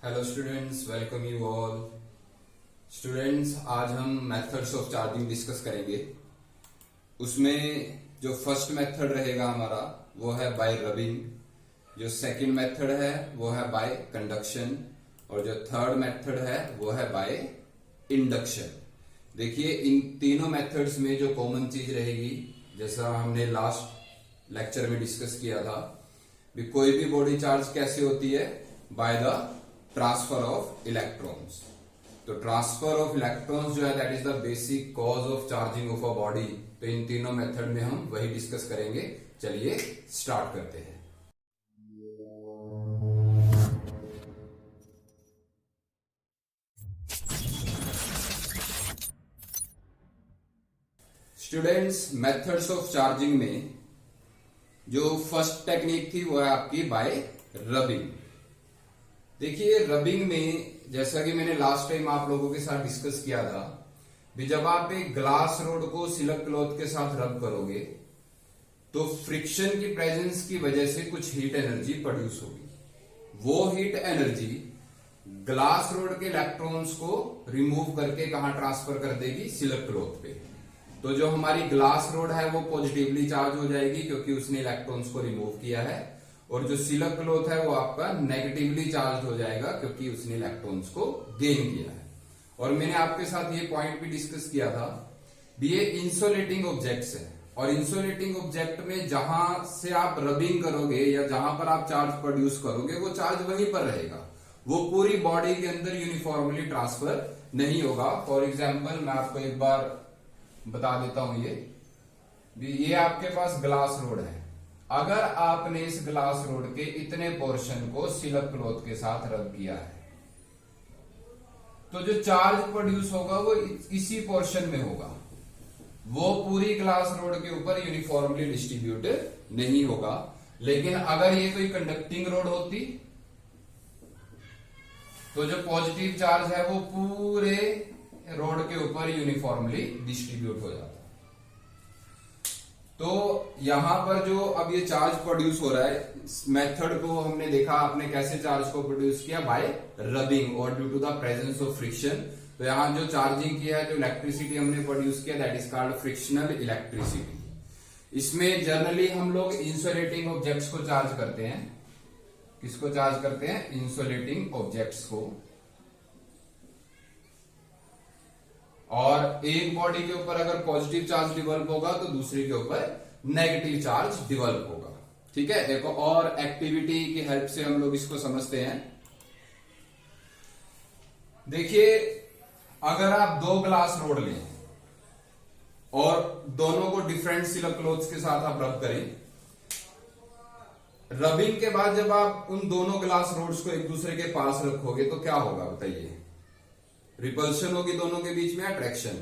Hello students, welcome you all. Students, आज हम methods of charging discuss करेंगे। उसमें जो फर्स्ट मेथड रहेगा हमारा वो है बाय रबिंग, जो सेकंड मेथड है वो है बाय कंडक्शन और जो थर्ड मेथड है वो है बाय इंडक्शन। देखिए, इन तीनों मेथड्स में जो कॉमन चीज रहेगी, जैसा हमने लास्ट लेक्चर में डिस्कस किया था, भी कोई भी बॉडी चार्ज कैसे होती है, by the transfer of electrons. तो ट्रांसफर ऑफ इलेक्ट्रॉन्स जो है that is the basic cause of charging of a body. तो इन तीनों मेथड में हम वही डिस्कस करेंगे। चलिए स्टार्ट करते हैं। स्टूडेंट्स, मेथड्स ऑफ चार्जिंग में जो फर्स्ट टेक्निक थी वो है आपकी बाय रबिंग। देखिए, रबिंग में जैसा कि मैंने लास्ट टाइम आप लोगों के साथ डिस्कस किया था, भी जब आप एक ग्लास रोड को सिल्क क्लॉथ के साथ रब करोगे तो फ्रिक्शन की प्रेजेंस की वजह से कुछ हीट एनर्जी प्रोड्यूस होगी। वो हीट एनर्जी ग्लास रोड के इलेक्ट्रॉन्स को रिमूव करके कहां ट्रांसफर कर देगी, सिल्क क्लॉथ पे। तो जो हमारी ग्लास रोड है वो पॉजिटिवली चार्ज हो जाएगी क्योंकि उसने इलेक्ट्रॉन्स को रिमूव किया है, और जो सिल्क क्लॉथ है वो आपका नेगेटिवली चार्ज हो जाएगा क्योंकि उसने इलेक्ट्रॉन्स को गेन किया है। और मैंने आपके साथ ये पॉइंट भी डिस्कस किया था, ये इंसुलेटिंग ऑब्जेक्ट्स है, और इंसुलेटिंग ऑब्जेक्ट में जहां से आप रबिंग करोगे या जहां पर आप चार्ज प्रोड्यूस करोगे वो चार्ज वहीं पर रहेगा, वो पूरी बॉडी के अंदर यूनिफॉर्मली ट्रांसफर नहीं होगा। फॉर एग्जाम्पल मैं आपको एक बार बता देता हूं, ये आपके पास ग्लास रोड है। अगर आपने इस ग्लास रोड के इतने पोर्शन को सिल्क क्लॉथ के साथ रब किया है तो जो चार्ज प्रोड्यूस होगा वो इसी पोर्शन में होगा, वो पूरी ग्लास रोड के ऊपर यूनिफॉर्मली डिस्ट्रीब्यूट नहीं होगा। लेकिन अगर ये कोई कंडक्टिंग रोड होती तो जो पॉजिटिव चार्ज है वो पूरे रोड के ऊपर यूनिफॉर्मली डिस्ट्रीब्यूट हो जाता। तो यहां पर जो अब ये चार्ज प्रोड्यूस हो रहा है, मेथड को हमने देखा आपने कैसे चार्ज को प्रोड्यूस किया, बाय रबिंग और due to the presence of friction. तो यहां जो चार्जिंग किया है, जो इलेक्ट्रिसिटी हमने प्रोड्यूस किया, that is called frictional electricity. इसमें जनरली हम लोग इंसुलेटिंग ऑब्जेक्ट्स को चार्ज करते हैं। किसको चार्ज करते हैं? इंसुलेटिंग ऑब्जेक्ट्स को। और एक बॉडी के ऊपर अगर पॉजिटिव चार्ज डिवेल्प होगा तो दूसरी के ऊपर नेगेटिव चार्ज डिवेल्प होगा। ठीक है, एक और एक्टिविटी की हेल्प से हम लोग इसको समझते हैं। देखिए, अगर आप दो ग्लास रोड लें और दोनों को डिफरेंट सिल्क क्लॉथ्स के साथ आप रब करें, रबिंग के बाद जब आप उन दोनों ग्लास रोड्स को एक दूसरे के पास रखोगे तो क्या होगा बताइए? रिपल्शन होगी दोनों के बीच में, अट्रैक्शन।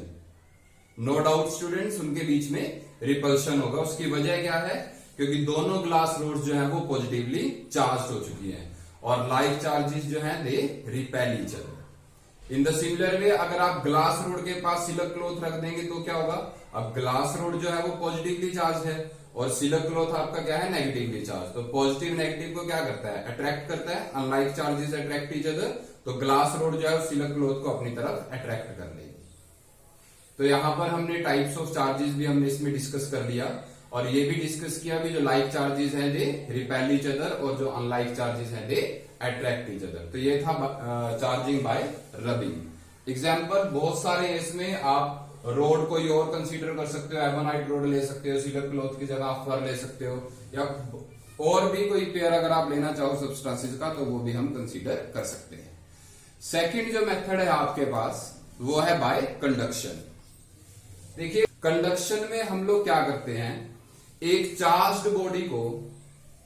नो डाउट स्टूडेंट्स, उनके बीच में रिपल्शन होगा। उसकी वजह क्या है? क्योंकि दोनों ग्लास रोड्स जो हैं वो पॉजिटिवली चार्ज हो चुकी हैं और लाइक चार्जेस जो हैं they repel each other. In the similar वे अगर आप ग्लास रोड के पास सिल्क क्लॉथ रख देंगे तो क्या होगा? अब ग्लास रोड जो है वो पॉजिटिवली चार्ज है और सिल्क क्लॉथ आपका क्या है? Negatively charge. तो पॉजिटिव नेगेटिव को क्या करता है? अट्रैक्ट करता है। Unlike charges attract each other, तो ग्लास रोड जो है सिल्क क्लॉथ को अपनी तरफ अट्रैक्ट कर लेगी। तो यहां पर हमने टाइप्स ऑफ चार्जेस भी हमने इसमें डिस्कस कर लिया, और ये भी डिस्कस किया भी जो लाइक चार्जेस हैं दे रिपेल ईच अदर और जो अनलाइक चार्जेस हैं दे अट्रैक्ट ईच अदर। तो ये था चार्जिंग बाय रबिंग। एग्जाम्पल बहुत सारे, इसमें आप रोड कोई और कंसीडर कर सकते हो, एबोनाइट रोड ले सकते हो, सिल्क क्लॉथ की जगह आप फर ले सकते हो, या और भी कोई पेयर अगर आप लेना चाहो सब्सटेंसेस का तो वो भी हम कंसीडर कर सकते हैं। सेकंड जो मेथड है आपके पास वो है बाय कंडक्शन। देखिए, कंडक्शन में हम लोग क्या करते हैं, एक चार्ज्ड बॉडी को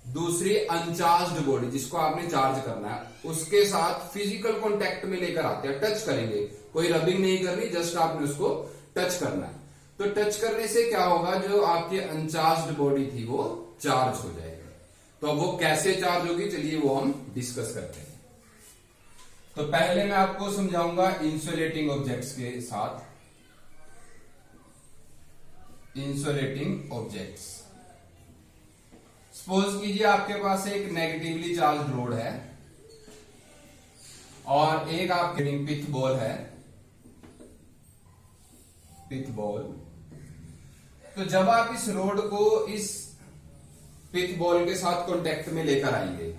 दूसरी अनचार्ज्ड बॉडी जिसको आपने चार्ज करना है उसके साथ फिजिकल कांटेक्ट में लेकर आते हैं, टच करेंगे। कोई रबिंग नहीं करनी, जस्ट आपने उसको टच करना है। तो टच करने से क्या होगा, जो आपकी अनचार्ज्ड बॉडी थी वो चार्ज हो जाएगी। तो अब वो कैसे चार्ज होगी, चलिए वो हम डिस्कस करते हैं। तो पहले मैं आपको समझाऊंगा इंसुलेटिंग ऑब्जेक्ट्स के साथ। इंसुलेटिंग ऑब्जेक्ट्स, सपोज कीजिए आपके पास एक नेगेटिवली चार्ज रोड है और एक आपके पिथ बॉल है, पिथ बॉल। तो जब आप इस रोड को इस पिथ बॉल के साथ कांटेक्ट में लेकर आएंगे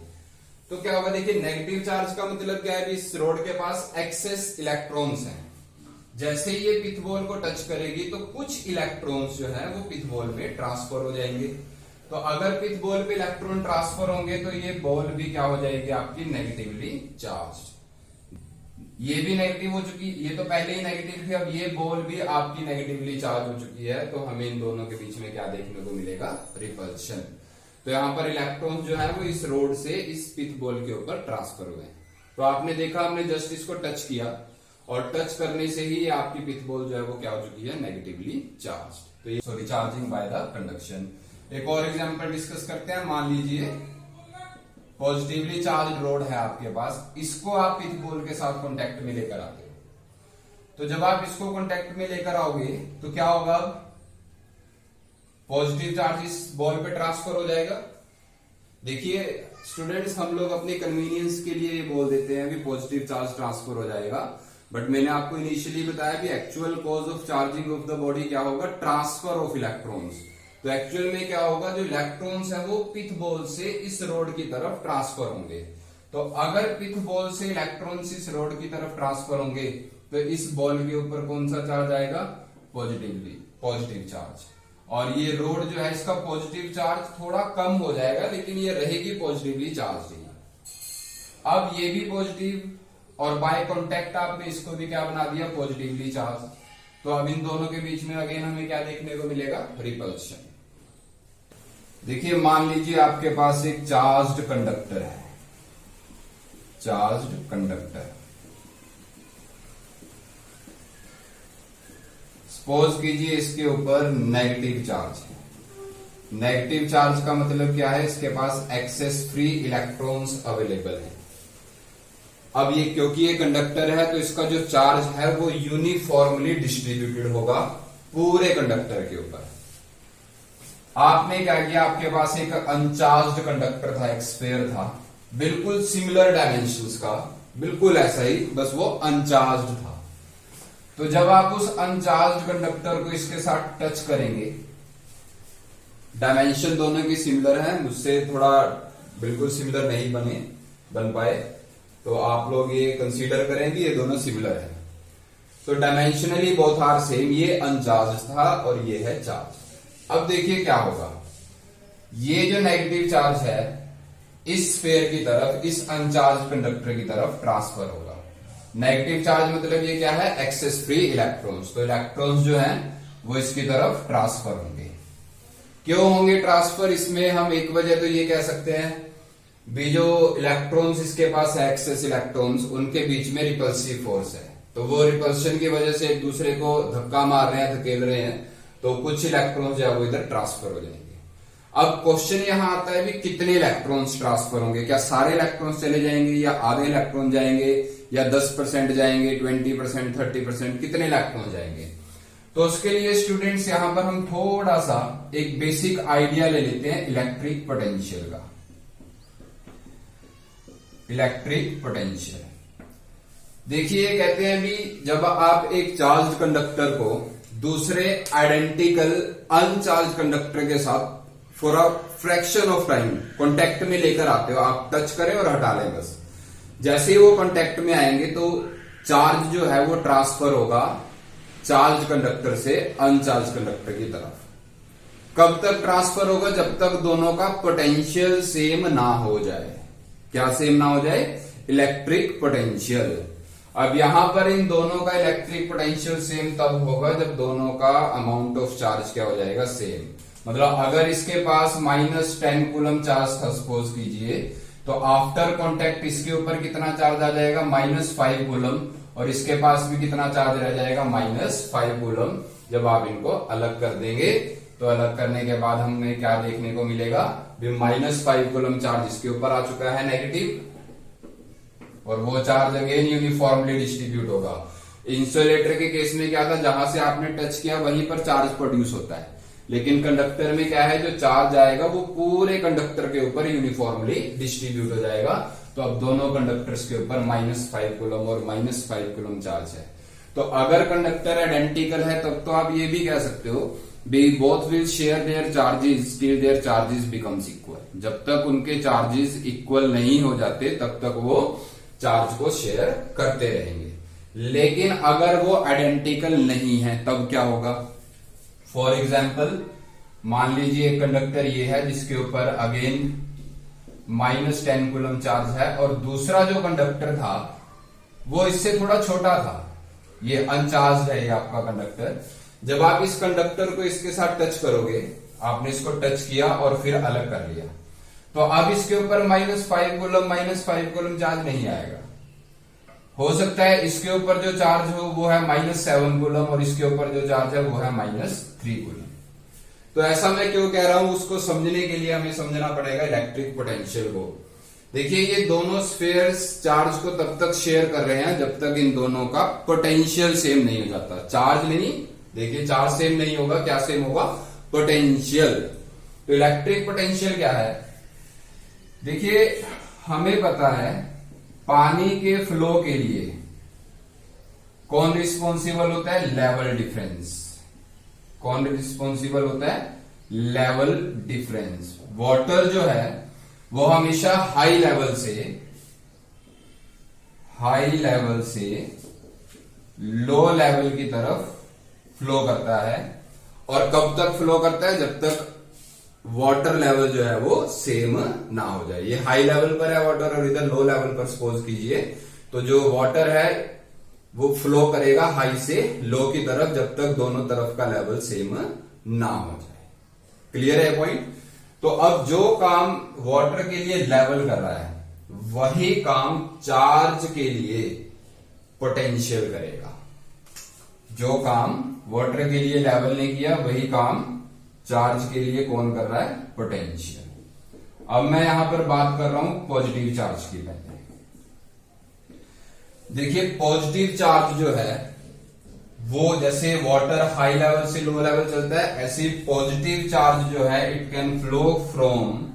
तो क्या होगा, देखिए नेगेटिव चार्ज का मतलब क्या है, इस रोड के पास एक्सेस इलेक्ट्रॉन्स हैं। जैसे ही ये पिथ बॉल को टच करेगी तो कुछ इलेक्ट्रॉन्स जो है वो पिथ बॉल में ट्रांसफर हो जाएंगे। तो अगर पिथ बॉल पे इलेक्ट्रॉन ट्रांसफर होंगे तो ये बॉल भी क्या हो जाएगी आपकी, नेगेटिवली चार्ज। ये भी नेगेटिव हो चुकी, ये तो पहले ही नेगेटिव थी, अब ये बॉल भी आपकी नेगेटिवली चार्ज हो चुकी है। तो हमें इन दोनों के बीच में क्या देखने को मिलेगा, रिपल्शन। तो यहाँ पर इलेक्ट्रॉन जो है वो इस रोड से इस पिथ बॉल के ऊपर ट्रांसफर हुए। तो आपने देखा, हमने जस्ट इसको टच किया और टच करने से ही आपकी पिथ बॉल जो है वो क्या हो चुकी है, नेगेटिवली चार्ज। तो ये sorry, charging by the conduction. एक और एग्जांपल डिस्कस करते हैं। मान लीजिए पॉजिटिवली चार्ज रोड है आपके पास, इसको आप पिथ बॉल के साथ कांटेक्ट में लेकर आते हो। तो जब आप इसको कांटेक्ट में लेकर आओगे तो क्या होगा, पॉजिटिव चार्ज इस बॉल पे ट्रांसफर हो जाएगा। देखिए स्टूडेंट्स, हम लोग अपने कन्वीनियंस के लिए ये बोल देते हैं कि पॉजिटिव चार्ज ट्रांसफर हो जाएगा, बट मैंने आपको इनिशियली बताया कि actual cause of charging of the body क्या होगा, ट्रांसफर ऑफ इलेक्ट्रॉन्स। तो एक्चुअल में क्या होगा, जो इलेक्ट्रॉन्स है वो पिथ बॉल से इस रोड की तरफ ट्रांसफर होंगे। तो अगर पिथ बॉल से इलेक्ट्रॉन्स इस रोड की तरफ ट्रांसफर होंगे तो इस बॉल के ऊपर कौन सा चार्ज आएगा, पॉजिटिव चार्ज। और ये रोड जो है इसका पॉजिटिव चार्ज थोड़ा कम हो जाएगा, लेकिन ये रहेगी पॉजिटिवली चार्ज ही। अब ये भी पॉजिटिव और बाय कॉन्टेक्ट आपने इसको भी क्या बना दिया, पॉजिटिवली चार्ज। तो अब इन दोनों के बीच में अगेन हमें क्या देखने को मिलेगा, रिपल्शन। देखिए मान लीजिए आपके पास एक चार्ज्ड कंडक्टर है, चार्ज्ड कंडक्टर। सपोज कीजिए इसके ऊपर नेगेटिव चार्ज है। नेगेटिव चार्ज का मतलब क्या है, इसके पास एक्सेस फ्री इलेक्ट्रॉन्स अवेलेबल है। अब ये क्योंकि ये कंडक्टर है तो इसका जो चार्ज है वो यूनिफॉर्मली डिस्ट्रीब्यूटेड होगा पूरे कंडक्टर के ऊपर। आपने क्या किया, आपके पास एक अनचार्ज्ड कंडक्टर था, एक स्फीयर था, बिल्कुल सिमिलर डायमेंशंस का, बिल्कुल ऐसा ही, बस वो अनचार्ज्ड था। तो जब आप उस अनचार्ज्ड कंडक्टर को इसके साथ टच करेंगे, डायमेंशन दोनों की सिमिलर है, मुझसे थोड़ा बिल्कुल सिमिलर नहीं बन पाए, तो आप लोग ये कंसीडर करें कि ये दोनों सिमिलर है। तो डायमेंशनली बोथ आर सेम, ये अनचार्ज था और ये है चार्ज। अब देखिए क्या होगा, ये जो नेगेटिव चार्ज है इस स्फीयर की तरफ, इस अनचार्ज कंडक्टर की तरफ ट्रांसफर होगा। नेगेटिव चार्ज मतलब ये क्या है, एक्सेस फ्री इलेक्ट्रॉन्स। तो इलेक्ट्रॉन्स जो हैं वो इसकी तरफ ट्रांसफर होंगे। क्यों होंगे ट्रांसफर, इसमें हम एक वजह तो ये कह सकते हैं भी, जो इलेक्ट्रॉन्स इसके पास है, एक्सेस इलेक्ट्रॉन्स, उनके बीच में रिपल्सिव फोर्स है। तो वो रिपल्शन की वजह से एक दूसरे को धक्का मार रहे हैं, धकेल रहे हैं, तो कुछ इलेक्ट्रॉन्स जो है वो इधर ट्रांसफर हो जाएंगे। अब क्वेश्चन यहां आता है भी कितने इलेक्ट्रॉन्स ट्रांसफर होंगे, क्या सारे इलेक्ट्रॉन्स चले जाएंगे या आधे इलेक्ट्रॉन जाएंगे या 10% जाएंगे, 20%, 30%, कितने इलेक्ट्रॉन जाएंगे। तो उसके लिए स्टूडेंट्स यहां पर हम थोड़ा सा एक बेसिक आइडिया ले लेते हैं इलेक्ट्रिक पोटेंशियल का। इलेक्ट्रिक पोटेंशियल देखिए, कहते हैं भी जब आप एक चार्ज कंडक्टर को दूसरे आइडेंटिकल अनचार्ज कंडक्टर के साथ for a fraction of time contact में लेकर आते हो, आप टच करें और हटा लें बस। जैसे ही वो कांटेक्ट में आएंगे तो चार्ज जो है वो ट्रांसफर होगा चार्ज कंडक्टर से अनचार्ज कंडक्टर की तरफ। कब तक ट्रांसफर होगा, जब तक दोनों का पोटेंशियल सेम ना हो जाए। क्या सेम ना हो जाए, इलेक्ट्रिक पोटेंशियल। अब यहां पर इन दोनों का इलेक्ट्रिक पोटेंशियल सेम तब होगा जब दोनों का अमाउंट ऑफ चार्ज क्या हो जाएगा, सेम। मतलब अगर इसके पास -10 कूलम चार्ज था सपोज कीजिए, तो आफ्टर कांटेक्ट इसके ऊपर कितना चार्ज आ जाएगा, -5 कूलम, और इसके पास भी कितना चार्ज रह जाएगा, -5 कूलम। जब आप इनको अलग कर देंगे तो अलग करने के बाद हमें क्या देखने को मिलेगा, -5 कूलम चार्ज इसके ऊपर आ चुका है नेगेटिव, और वो चार्ज अगेन यूनिफॉर्मली डिस्ट्रीब्यूट होगा। इंसुलेटर के केस में क्या था, जहां से आपने टच किया वहीं पर चार्ज प्रोड्यूस होता है, लेकिन कंडक्टर में क्या है, जो चार्ज आएगा वो पूरे कंडक्टर के ऊपर यूनिफॉर्मली डिस्ट्रीब्यूट हो जाएगा। तो अब दोनों कंडक्टर्स के ऊपर -5 कूलम और -5 कूलम चार्ज है। तो अगर कंडक्टर आइडेंटिकल है तब तो आप ये भी कह सकते हो both will share their charges till their charges becomes equal. जब तक उनके चार्जेस इक्वल नहीं हो जाते तब तक वो चार्ज को शेयर करते रहेंगे। लेकिन अगर वो आइडेंटिकल नहीं है तब क्या होगा? फॉर एग्जाम्पल मान लीजिए एक कंडक्टर ये है जिसके ऊपर अगेन -10 कूलम चार्ज है और दूसरा जो कंडक्टर था वो इससे थोड़ा छोटा था, ये अनचार्ज है ये आपका कंडक्टर। जब आप इस कंडक्टर को इसके साथ टच करोगे, आपने इसको टच किया और फिर अलग कर लिया, तो अब इसके ऊपर -5 कूलम चार्ज नहीं आएगा। हो सकता है इसके ऊपर जो चार्ज हो वो है -7 कूलम और इसके ऊपर जो चार्ज है वो है -3 कूलम। तो ऐसा मैं क्यों कह रहा हूं, उसको समझने के लिए हमें समझना पड़ेगा इलेक्ट्रिक पोटेंशियल को। देखिए ये दोनों स्फीयर्स चार्ज को तब तक शेयर कर रहे हैं जब तक इन दोनों का पोटेंशियल सेम नहीं हो जाता। चार्ज नहीं, देखिए चार्ज सेम नहीं होगा, क्या सेम होगा? पोटेंशियल। तो इलेक्ट्रिक पोटेंशियल क्या है? देखिए हमें पता है पानी के फ्लो के लिए कौन रिस्पॉन्सिबल होता है? Level difference. कौन रिस्पॉन्सिबल होता है? Level difference. वाटर जो है वो हमेशा हाई लेवल से लो लेवल की तरफ फ्लो करता है। और कब तक फ्लो करता है? जब तक वाटर लेवल जो है वो सेम ना हो जाए। ये हाई लेवल पर है वाटर और इधर लो लेवल पर सपोज कीजिए, तो जो वाटर है वो फ्लो करेगा हाई से लो की तरफ जब तक दोनों तरफ का लेवल सेम ना हो जाए। क्लियर है पॉइंट? तो अब जो काम वाटर के लिए लेवल कर रहा है वही काम चार्ज के लिए पोटेंशियल करेगा। जो काम वाटर के लिए लेवल ने किया वही काम चार्ज के लिए कौन कर रहा है? पोटेंशियल। अब मैं यहां पर बात कर रहा हूं पॉजिटिव चार्ज की। पहले देखिए पॉजिटिव चार्ज जो है वो जैसे वाटर हाई लेवल से लो लेवल चलता है, ऐसे पॉजिटिव चार्ज जो है it can flow from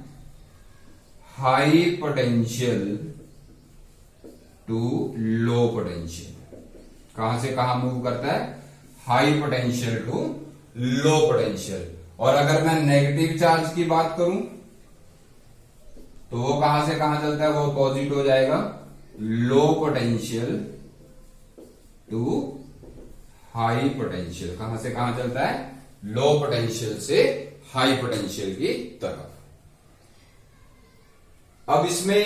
high potential to low potential. कहां से कहां मूव करता है? High potential to low potential. और अगर मैं नेगेटिव चार्ज की बात करूं तो वो कहां से कहां चलता है? वो अपोजिट हो जाएगा, low potential to high potential. कहां से कहां चलता है? लो पोटेंशियल से हाई पोटेंशियल की तरफ। अब इसमें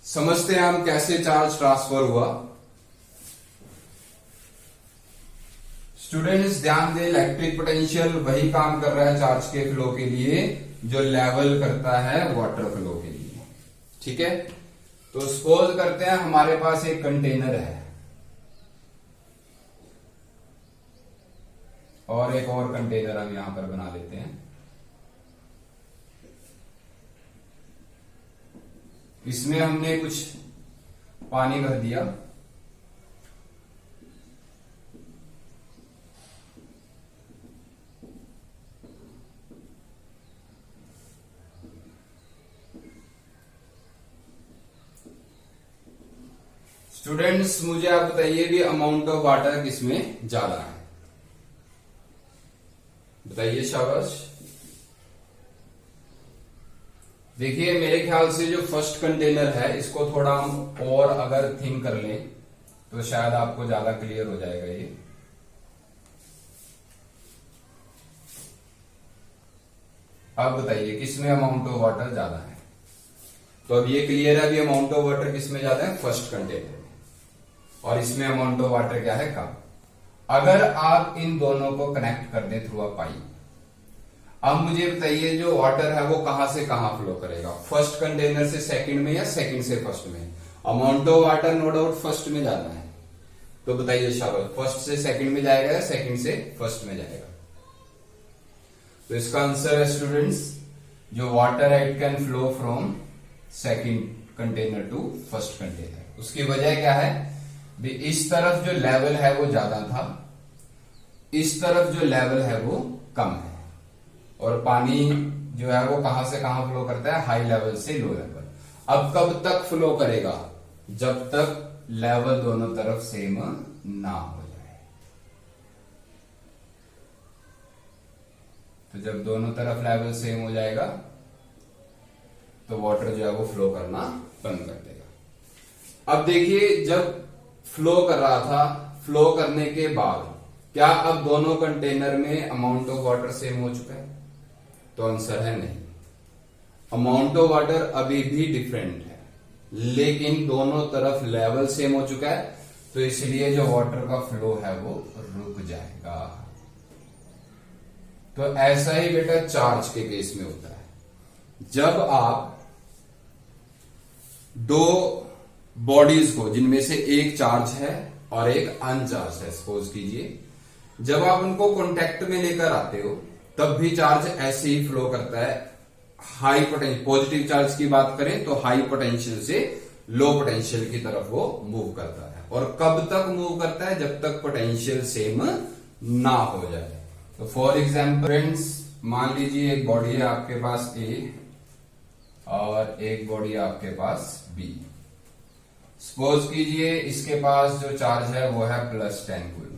समझते हैं हम कैसे चार्ज ट्रांसफर हुआ। स्टूडेंट्स ध्यान दें, इलेक्ट्रिक पोटेंशियल वही काम कर रहा है चार्ज के फ्लो के लिए जो लेवल करता है वाटर फ्लो के लिए। ठीक है, तो सपोज करते हैं हमारे पास एक कंटेनर है और एक और कंटेनर हम यहां पर बना लेते हैं। इसमें हमने कुछ पानी भर दिया। स्टूडेंट्स मुझे आप बताइए भी अमाउंट ऑफ वाटर किसमें ज्यादा है? बताइए शाबाश। देखिए मेरे ख्याल से जो फर्स्ट कंटेनर है इसको थोड़ा हम और अगर थिंक कर लें तो शायद आपको ज्यादा क्लियर हो जाएगा ये। अब बताइए किसमें अमाउंट ऑफ वाटर ज्यादा है? तो अब ये क्लियर है, अभी अमाउंट ऑफ वाटर किसमें ज्यादा है? फर्स्ट कंटेनर में। और इसमें अमाउंट ऑफ वाटर क्या है? कम। अगर आप इन दोनों को कनेक्ट कर दें थ्रू अ पाइप, अब मुझे बताइए जो वाटर है वो कहां से कहां फ्लो करेगा? फर्स्ट कंटेनर से सेकंड में या सेकंड से फर्स्ट में? Amount of water no doubt first में जाना है, तो बताइए शाबाश, फर्स्ट से सेकंड में जाएगा या सेकंड से फर्स्ट में जाएगा? तो इसका आंसर है स्टूडेंट्स, जो वाटर है it can flow from second container to first container. उसकी वजह क्या है? इस तरफ जो लेवल है वो ज्यादा था, इस तरफ जो लेवल है वो कम है। और पानी जो है वो कहां से कहां फ्लो करता है? हाई लेवल से लो लेवल। अब कब तक फ्लो करेगा? जब तक लेवल दोनों तरफ सेम ना हो जाए। तो जब दोनों तरफ लेवल सेम हो जाएगा तो वाटर जो है वो फ्लो करना बंद कर देगा। अब देखिए, जब फ्लो कर रहा था, फ्लो करने के बाद क्या अब दोनों कंटेनर में अमाउंट ऑफ वाटर सेम हो चुका है? तो आंसर है नहीं। अमाउंट ऑफ वाटर अभी भी डिफरेंट है, लेकिन दोनों तरफ लेवल सेम हो चुका है, तो इसलिए जो वाटर का फ्लो है वो रुक जाएगा। तो ऐसा ही बेटा चार्ज के केस में होता है। जब आप दो बॉडीज को, जिनमें से एक चार्ज है और एक अनचार्ज है, सपोज कीजिए, जब आप उनको कांटेक्ट में लेकर आते हो तब भी चार्ज ऐसे ही फ्लो करता है। हाई पोटेंशियल, पॉजिटिव चार्ज की बात करें तो हाई पोटेंशियल से लो पोटेंशियल की तरफ वो मूव करता है। और कब तक मूव करता है? जब तक पोटेंशियल सेम ना हो जाए। तो फॉर एग्जाम्पल फ्रेंड्स, मान लीजिए एक बॉडी है आपके पास ए और एक बॉडी है आपके पास बी। सपोज कीजिए इसके पास जो चार्ज है वो है +10 कूलम।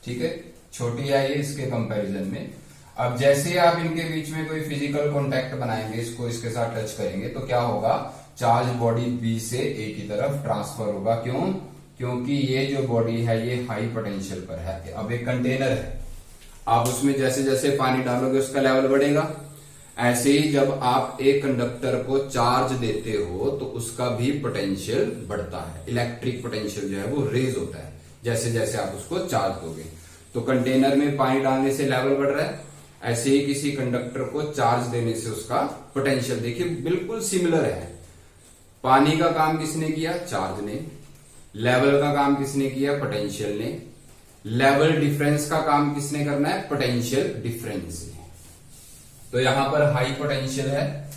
ठीक है, छोटी है ये इसके कंपैरिजन में। अब जैसे ही आप इनके बीच में कोई फिजिकल कांटेक्ट बनाएंगे, इसको इसके साथ टच करेंगे, तो क्या होगा? चार्ज बॉडी बी से ए की तरफ ट्रांसफर होगा। क्यों? क्योंकि ये जो बॉडी है ये हाई पोटेंशियल पर है। अब एक कंटेनर है, आप उसमें जैसे जैसे पानी डालोगे उसका लेवल बढ़ेगा। ऐसे ही जब आप एक कंडक्टर को चार्ज देते हो तो उसका भी पोटेंशियल बढ़ता है। इलेक्ट्रिक पोटेंशियल जो है वो रेज होता है जैसे जैसे आप उसको चार्ज दोगे। तो कंटेनर में पानी डालने से लेवल बढ़ रहा है, ऐसे ही किसी कंडक्टर को चार्ज देने से उसका पोटेंशियल, देखिए बिल्कुल सिमिलर है। पानी का काम किसने किया? चार्ज ने। लेवल का काम किसने किया? पोटेंशियल ने। लेवल डिफरेंस का काम किसने करना है? पोटेंशियल डिफरेंस ने। तो यहां पर हाई पोटेंशियल है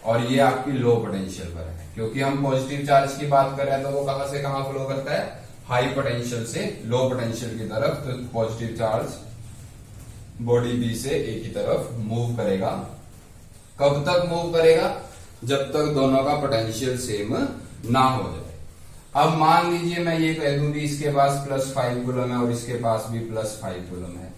और ये आपकी लो पोटेंशियल पर है। क्योंकि हम पॉजिटिव चार्ज की बात कर रहे हैं तो वो कहां से कहां फ्लो करता है? हाई पोटेंशियल से लो पोटेंशियल की तरफ। तो पॉजिटिव चार्ज बॉडी बी से ए की तरफ मूव करेगा। कब तक मूव करेगा? जब तक दोनों का पोटेंशियल सेम ना हो जाए। अब मान लीजिए मैं ये कह दूं कि इसके पास +5 कूलम है और इसके पास भी +5 कूलम है,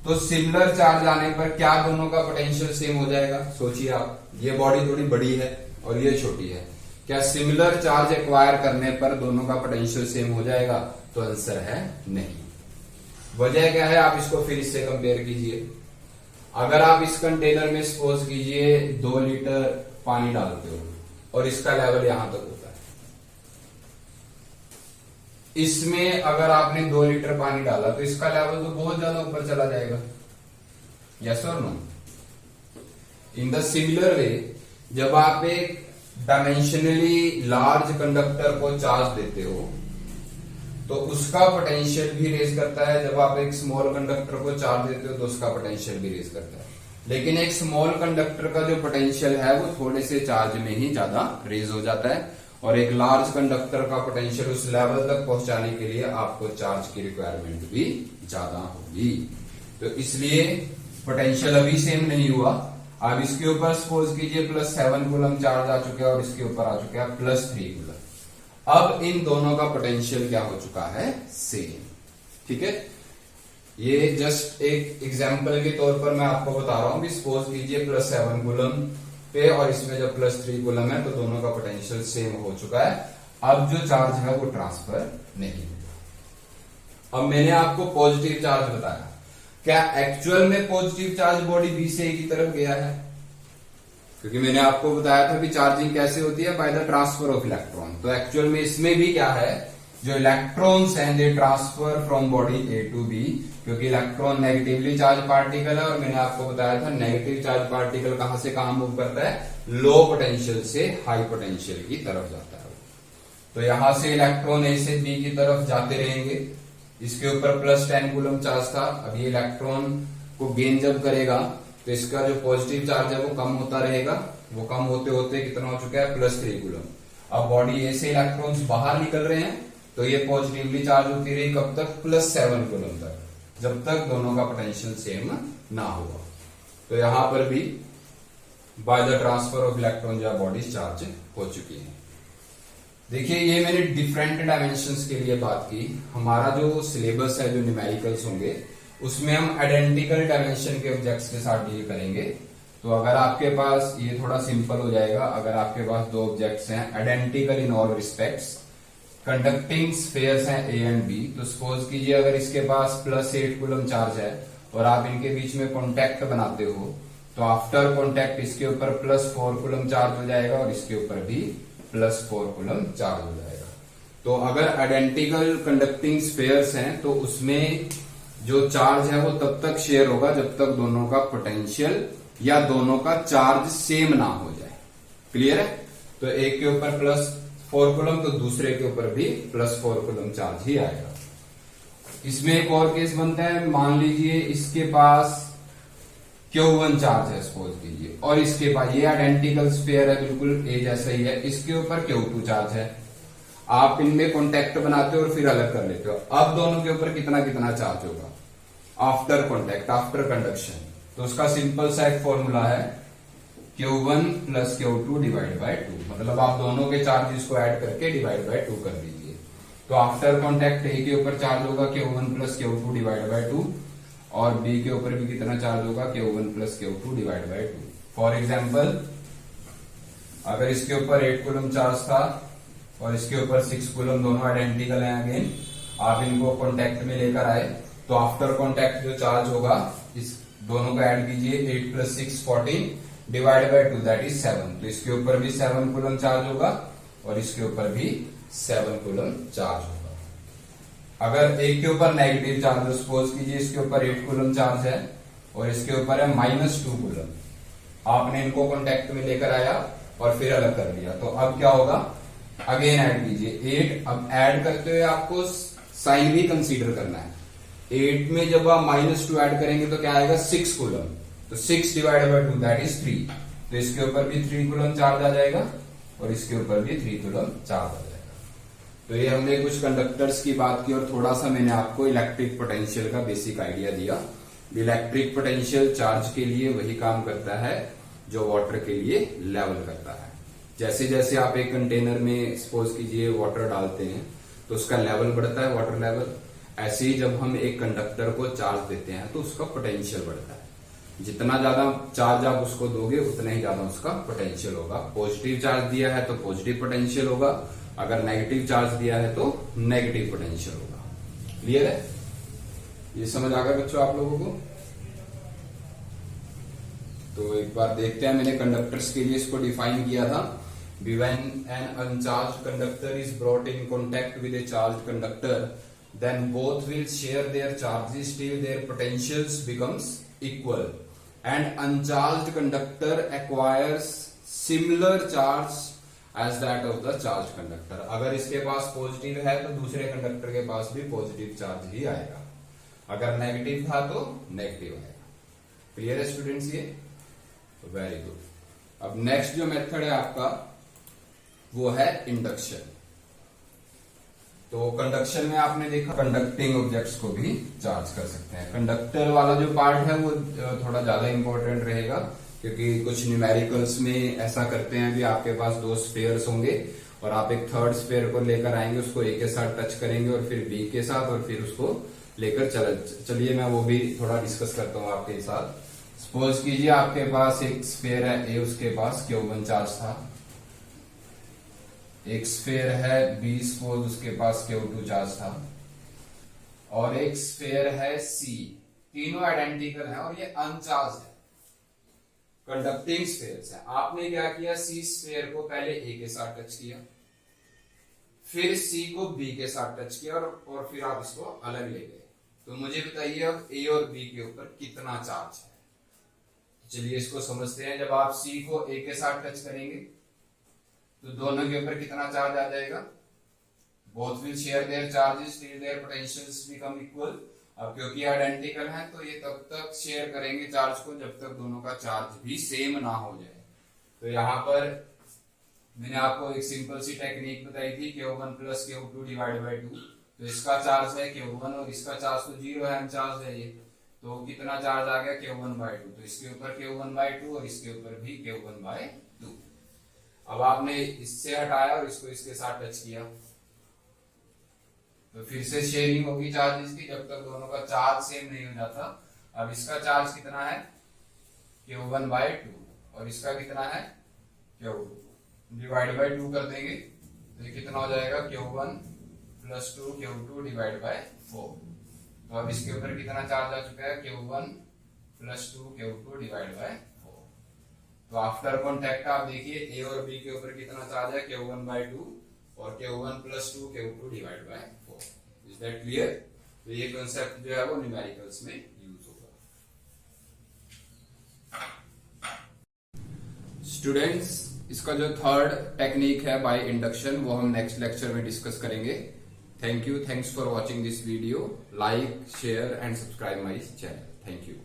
तो सिमिलर चार्ज आने पर क्या दोनों का पोटेंशियल सेम हो जाएगा? सोचिए आप, ये बॉडी थोड़ी बड़ी है और ये छोटी है, क्या सिमिलर चार्ज एक्वायर करने पर दोनों का पोटेंशियल सेम हो जाएगा? तो आंसर है नहीं। वजह क्या है? आप इसको फिर इससे कंपेयर कीजिए। अगर आप इस कंटेनर में सपोज कीजिए 2 लीटर पानी डालते हो और इसका लेवल यहां तक होता है, इसमें अगर आपने 2 लीटर पानी डाला तो इसका लेवल तो बहुत ज्यादा ऊपर चला जाएगा। यस और no? In the similar way, जब आप एक डायमेंशनली लार्ज कंडक्टर को चार्ज देते हो तो उसका पोटेंशियल भी रेज करता है। जब आप एक स्मॉल कंडक्टर को चार्ज देते हो तो उसका पोटेंशियल भी रेज करता है। लेकिन एक स्मॉल कंडक्टर का जो पोटेंशियल है वो थोड़े से चार्ज में ही ज्यादा रेज हो जाता है, और एक लार्ज कंडक्टर का पोटेंशियल उस लेवल तक पहुंचाने के लिए आपको चार्ज की रिक्वायरमेंट भी ज्यादा होगी। तो इसलिए पोटेंशियल अभी सेम नहीं हुआ। अब इसके ऊपर सपोज कीजिए +7 कूलम चार्ज आ चुका है और इसके ऊपर आ चुका है +3 कूलम। अब इन दोनों का पोटेंशियल क्या हो चुका है? सेम। ठीक है, ये जस्ट एक एग्जांपल के तौर पर मैं आपको बता रहा हूं कि सपोज कीजिए +7 कूलम पे और इसमें जब +3 कूलम है तो दोनों का पोटेंशियल सेम हो चुका है। अब जो चार्ज है वो ट्रांसफर नहीं होगा। अब मैंने आपको पॉजिटिव चार्ज बताया, क्या एक्चुअल में पॉजिटिव चार्ज बॉडी बी से ए की तरफ गया है? क्योंकि मैंने आपको बताया था कि चार्जिंग कैसे होती है? By the transfer of electron. तो एक्चुअल में इसमें भी क्या है? जो इलेक्ट्रॉन्स हैं they transfer from body A to B, क्योंकि इलेक्ट्रॉन नेगेटिवली चार्ज पार्टिकल है और मैंने आपको बताया था नेगेटिव चार्ज पार्टिकल कहां से कहां मूव करता है? लो पोटेंशियल से हाई पोटेंशियल की तरफ जाता है। तो यहां से इलेक्ट्रॉन ए से बी की तरफ जाते रहेंगे। इसके ऊपर +10 कूलम चार्ज था। अब ये इलेक्ट्रॉन को गेन जब करेगा तो इसका जो पॉजिटिव चार्ज है वो कम होता रहेगा। वो कम होते होते कितना हो चुका है? +3 कूलम। अब बॉडी ए से इलेक्ट्रॉन्स बाहर निकल रहे हैं तो ये पॉजिटिवली चार्ज होती रही कब तक? +7 कूलम तक, जब तक दोनों का पोटेंशियल सेम ना हुआ। तो यहां पर भी bye the transfer of electron या बॉडीज चार्ज हो चुकी है। देखिए ये मैंने डिफरेंट डायमेंशंस के लिए बात की। हमारा जो सिलेबस है, जो न्यूमेरिकल्स होंगे, उसमें हम आइडेंटिकल डायमेंशन के ऑब्जेक्ट्स के साथ डील करेंगे। तो अगर आपके पास, ये थोड़ा सिंपल हो जाएगा, अगर आपके पास दो ऑब्जेक्ट्स हैं identical in all respects, conducting spheres हैं ए एंड बी, तो सपोज कीजिए अगर इसके पास +8 कूलम चार्ज है और आप इनके बीच में कॉन्टेक्ट बनाते हो, तो आफ्टर कॉन्टेक्ट इसके ऊपर +4 कूलम चार्ज हो जाएगा और इसके ऊपर भी +4 कूलम चार्ज हो जाएगा। तो अगर आइडेंटिकल कंडक्टिंग स्फीयर्स हैं तो उसमें जो चार्ज है वो तब तक शेयर होगा जब तक दोनों का पोटेंशियल या दोनों का चार्ज सेम ना हो जाए। क्लियर है? तो एक के ऊपर +4 कूलम तो दूसरे के ऊपर भी +4 कूलम चार्ज ही आएगा। इसमें एक और केस बनता है, मान लीजिए इसके पास Q1 चार्ज है सपोज कीजिए, और इसके पास, ये आइडेंटिकल स्फीयर है, बिल्कुल ए जैसा ही है, इसके ऊपर Q2 चार्ज है। आप इनमें कॉन्टेक्ट बनाते हो और फिर अलग कर लेते हो। अब दोनों के ऊपर कितना कितना चार्ज होगा आफ्टर कॉन्टेक्ट, आफ्टर कंडक्शन? तो उसका सिंपल सा एक फॉर्मूला है, Q1 + Q2 डिवाइड बाय 2। मतलब आप दोनों के चार्जेस को ऐड करके डिवाइड बाय 2 कर दीजिए। तो आफ्टर कॉन्टेक्ट ए के ऊपर चार्ज होगा Q1 + Q2 डिवाइड बाय 2, और बी के ऊपर भी कितना चार्ज होगा, Q1 + Q2 divide by 2। For example, अगर इसके ऊपर 8 कूलम चार्ज था और इसके ऊपर 6 कूलम, दोनों आइडेंटिकल हैं अगेन, आप इनको कॉन्टेक्ट में लेकर आए, तो आफ्टर कॉन्टेक्ट जो चार्ज होगा, इस दोनों को ऐड कीजिए, 8 + 6 14 डिवाइड बाय 2 दैट इज 7। तो इसके ऊपर भी 7 कूलम चार्ज होगा और इसके ऊपर भी 7 कूलम चार्ज होगा। अगर एक के ऊपर नेगेटिव चार्ज, सपोज कीजिए इसके ऊपर 8 कूलम चार्ज है और इसके ऊपर है -2 कूलम, आपने इनको कॉन्टेक्ट में लेकर आया और फिर अलग कर लिया, तो अब क्या होगा, अगेन ऐड कीजिए 8। अब ऐड करते हुए आपको साइन भी कंसीडर करना है। 8 में जब आप -2 ऐड करेंगे तो क्या आएगा, 6 कूलम, तो 6 डिवाइड बाय 2 दैट इज 3। तो इसके ऊपर भी 3 कूलम चार्ज आ जाएगा और इसके ऊपर भी 3 कूलम चार्ज आ जाएगा। तो ये हमने कुछ कंडक्टर्स की बात की और थोड़ा सा मैंने आपको इलेक्ट्रिक पोटेंशियल का बेसिक आइडिया दिया। इलेक्ट्रिक पोटेंशियल चार्ज के लिए वही काम करता है जो वाटर के लिए लेवल करता है। जैसे जैसे आप एक कंटेनर में सपोज कीजिए वाटर डालते हैं तो उसका लेवल बढ़ता है, वाटर लेवल। ऐसे ही जब हम एक कंडक्टर को चार्ज देते हैं तो उसका पोटेंशियल बढ़ता है। जितना ज्यादा चार्ज आप उसको दोगे उतना ही ज्यादा उसका पोटेंशियल होगा। पॉजिटिव चार्ज दिया है तो पॉजिटिव पोटेंशियल होगा, अगर नेगेटिव चार्ज दिया है तो नेगेटिव पोटेंशियल होगा। क्लियर है? ये समझ आ गया बच्चों आप लोगों को? तो एक बार देखते हैं, मैंने कंडक्टर्स के लिए इसको डिफाइन किया था। When an uncharged conductor is brought in contact with a charged conductor, then both will share their charges till their potentials becomes equal, and uncharged conductor acquires similar charge as that of the charged conductor। अगर इसके पास positive है तो दूसरे conductor के पास भी positive charge ही आएगा, अगर negative था तो नेगेटिव आएगा। क्लियर है स्टूडेंट्स? ये वेरी गुड। अब नेक्स्ट जो मेथड है आपका वो है इंडक्शन। तो कंडक्शन में आपने देखा कंडक्टिंग ऑब्जेक्ट्स को भी चार्ज कर सकते हैं। कंडक्टर वाला जो पार्ट है वो थोड़ा ज्यादा इंपॉर्टेंट रहेगा, क्योंकि कुछ न्यूमेरिकल्स में ऐसा करते हैं कि आपके पास 2 स्फीयर्स होंगे और आप एक थर्ड स्फीयर को लेकर आएंगे, उसको ए के साथ टच करेंगे और फिर बी के साथ और फिर उसको लेकर चलिए मैं वो भी थोड़ा डिस्कस करता हूँ आपके साथ। सपोज कीजिए आपके पास एक स्फीयर है ए, उसके पास Q1 चार्ज था। एक स्फीयर है बी, सपोज उसके पास Q2 चार्ज था, और एक स्फीयर है सी। तीनों आइडेंटिकल हैं और ये अनचार्ज है, कंडक्टिंग स्फीयर्स है। आपने क्या किया, सी स्फीयर को पहले ए के साथ टच किया, फिर सी को बी के साथ टच किया और फिर आप इसको अलग ले गए। तो मुझे बताइए अब ए और बी के ऊपर कितना चार्ज है। चलिए इसको समझते हैं। जब आप सी को ए के साथ टच करेंगे तो दोनों के ऊपर कितना चार्ज आ जाएगा, both will share their charges till their potentials become equal. अब क्योंकि आइडेंटिकल हैं तो ये तब तक शेयर करेंगे चार्ज को जब तक दोनों का चार्ज भी सेम ना हो जाए। तो यहाँ पर मैंने आपको एक सिंपल सी टेक्निक बताई थी, Q1 + Q2 डिवाइड बाय 2। तो इसका चार्ज है Q1 और इसका चार्ज तो 0 है, अनचार्ज है ये। तो कितना चार्ज आ गया Q1/2। तो इसके ऊपर Q1/2 और इसके ऊपर भी Q1/2। अब आपने इससे हटाया और इसको इसके साथ टच किया तो फिर से शेयरिंग होगी चार्जेस की, जब तक दोनों का चार्ज सेम नहीं हो जाता। अब इसका चार्ज कितना है Q1/2 और इसका कितना है Q2, डिवाइड बाय 2 कर देंगे तो ये कितना हो जाएगा Q1 + 2 Q2 डिवाइड बाय 4। तो अब इसके ऊपर कितना चार्ज आ चुका है Q1 + 2 Q2 डिवाइड बाय 4। तो आफ्टर कॉन्टैक्ट आप देखिए ए और बी के ऊपर कितना चार्ज है Q1/2 और Q1 + 2 Q2 divide by 4। Is that clear? तो ये कॉन्सेप्ट जो है वो न्यूमेरिकल्स में यूज होगा। स्टूडेंट्स, इसका जो थर्ड टेक्निक है बाय इंडक्शन वो हम नेक्स्ट लेक्चर में डिस्कस करेंगे। Thank you, thanks for watching this video. Like, share and subscribe my channel. Thank you.